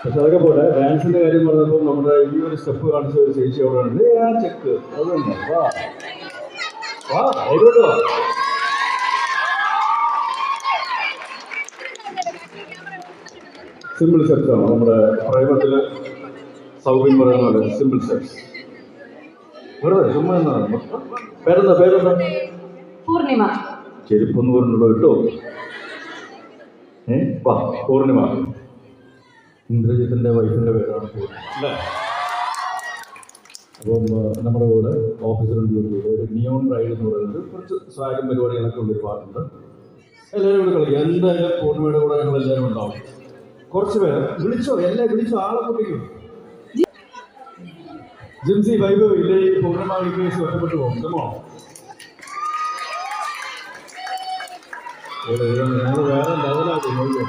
പക്ഷെ അതൊക്കെ പോട്ടെ. ഡാൻസിന്റെ കാര്യം പറഞ്ഞപ്പോൾ നമ്മുടെ ഈ ഒരു സ്റ്റെപ്പ് കാണിച്ച ഒരു ചേച്ചി അവിടെ ഉണ്ട്. ആ ചെക്ക് അത് തന്നെ. വാ വാ ആയിക്കോട്ടോ. സിമ്പിൾ സെറ്റ്സ് ആണ് നമ്മുടെ പ്രേമത്തില് സൗകര്യം പറയുന്ന പോലെ സിമ്പിൾ സെറ്റ്സ്. വെറുതെ ചുമ്മാ എന്നാണ്. പേരെന്താ പേരെന്താ? പൂർണിമ. ചെരുപ്പൊന്ന് പറഞ്ഞുള്ളൂ കേട്ടോ. വാ പൂർണിമ. ഇന്ദ്രജിത്തിന്റെ വൈഫിന്റെ പേരാണ് പൂർണിമ അല്ലേ? അപ്പം നമ്മുടെ കൂടെ ഓഫീസിലുണ്ട് ഒരു നിയോൺ റൈഡ് എന്ന് പറയുന്നത് കുറച്ച് സ്വാഗതം പരിപാടികളൊക്കെ ഉള്ള ഒരു പാട്ടുണ്ട്. എല്ലാവരും കൂടെ കളിക്കുക. എന്തായാലും പൂർണിമയുടെ കൂടെ ഞങ്ങൾ എല്ലാവരും ഉണ്ടാവും. കുറച്ച് പേര് വിളിച്ചോ, എല്ലാം വിളിച്ചോ, ആളെ കുട്ടിക്കും. ജിംസി വൈബ് ഇല്ലേ? പൂർണിമ കേസ് ഒറ്റപ്പെട്ടു പോകും. ഞങ്ങൾ വേറെ ലെവലാക്കി നോക്കിയോ.